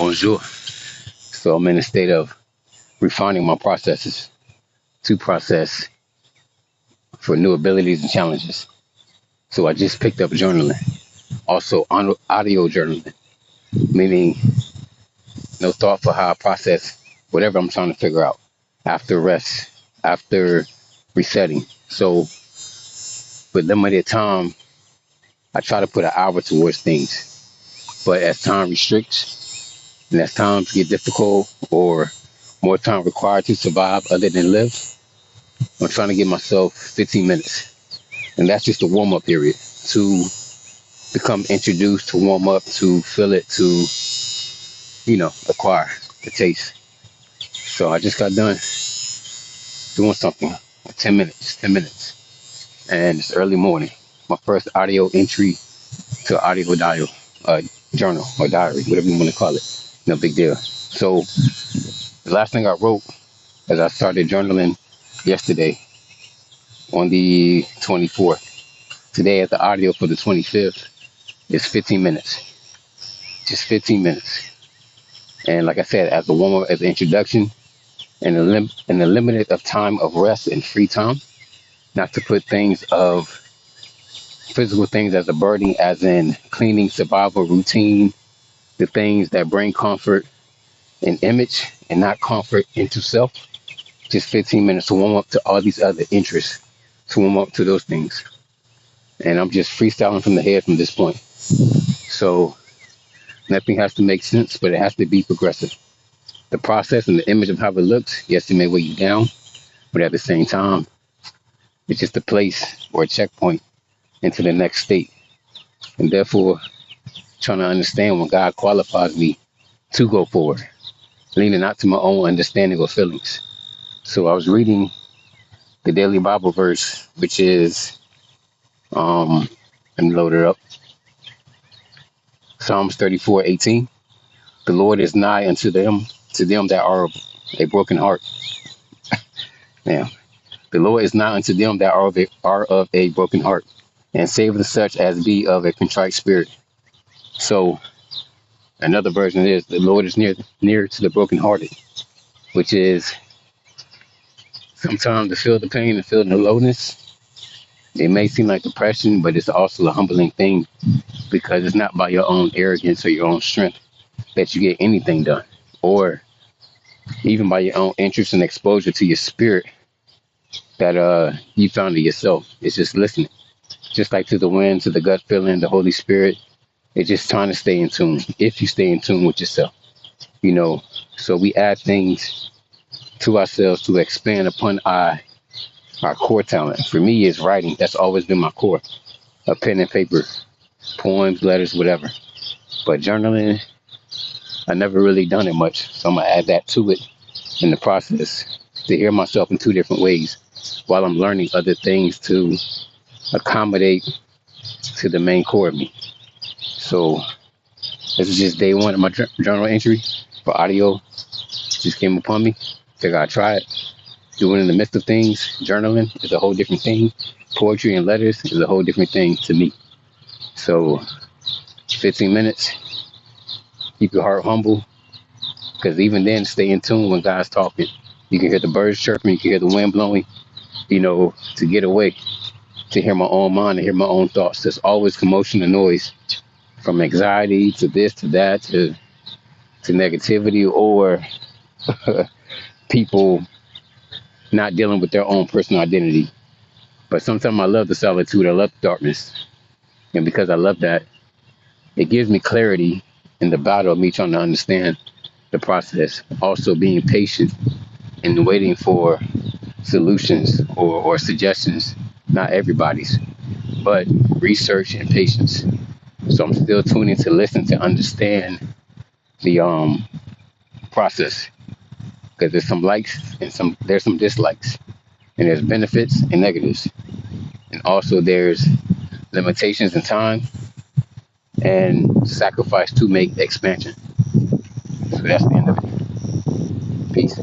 Bonjour. So I'm in a state of refining my processes to process for new abilities and challenges. So I just picked up journaling, also audio journaling, meaning no thought for how I process whatever I'm trying to figure out after rest, after resetting. So with limited time, I try to put an hour towards things. But as time restricts and as times get difficult or more time required to survive other than live, I'm trying to give myself 15 minutes. And that's just a warm up period to become introduced, to warm up, to feel it, to, acquire the taste. So I just got done doing something, 10 minutes, 10 minutes. And it's early morning. My first audio entry to audio dial, journal or diary, whatever you want to call it. No big deal. So the last thing I wrote as I started journaling yesterday on the 24th. Today at the audio for the 25th is 15 minutes. Just 15 minutes. And like I said, as a warm up, as an introduction, and the limited of time of rest and free time, not to put things of physical things as a burden, as in cleaning, survival, routine, the things that bring comfort and image and not comfort into self. Just 15 minutes to warm up to all these other interests, to warm up to those things. And I'm just freestyling from the head from this point. So nothing has to make sense, but it has to be progressive. The process and the image of how it looks, yes, it may weigh you down, but at the same time, it's just a place or a checkpoint into the next state. And therefore, trying to understand when God qualifies me to go forward, leaning not to my own understanding or feelings. So I was reading the daily Bible verse, which is, let me load it up, Psalms 34:18. The Lord is nigh unto them, that are of a broken heart. Now, the Lord is nigh unto them that are of a broken heart, and saveth such as be of a contrite spirit. So another version is the Lord is near to the brokenhearted, which is sometimes to feel the pain and feel the lowness. It may seem like depression, but it's also a humbling thing because it's not by your own arrogance or your own strength that you get anything done, or even by your own interest and exposure to your spirit that you found it yourself. It's just listening, just like to the wind, to the gut feeling, the Holy Spirit. It's just trying to stay in tune. If you stay in tune with yourself, so we add things to ourselves to expand upon our core talent. For me, is writing. That's always been my core. A pen and paper, poems, letters, whatever. But journaling, I never really done it much, so I'm gonna add that to it in the process to hear myself in two different ways while I'm learning other things to accommodate to the main core of me. So this is just day one of my journal entry for audio. Just came upon me. Figured I'd try it. Doing in the midst of things, journaling is a whole different thing. Poetry and letters is a whole different thing to me. So 15 minutes, keep your heart humble, because even then, stay in tune when God's talking. You can hear the birds chirping, you can hear the wind blowing, to get away, to hear my own mind, to hear my own thoughts. There's always commotion and noise, from anxiety to this to that to negativity, or people not dealing with their own personal identity. But sometimes I love the solitude, I love the darkness. And because I love that, it gives me clarity in the battle of me trying to understand the process. Also being patient and waiting for solutions or suggestions, not everybody's, but research and patience. So I'm still tuning to listen to understand the process, because there's some likes and there's some dislikes, and there's benefits and negatives, and also there's limitations in time and sacrifice to make expansion. So that's the end of it. Peace.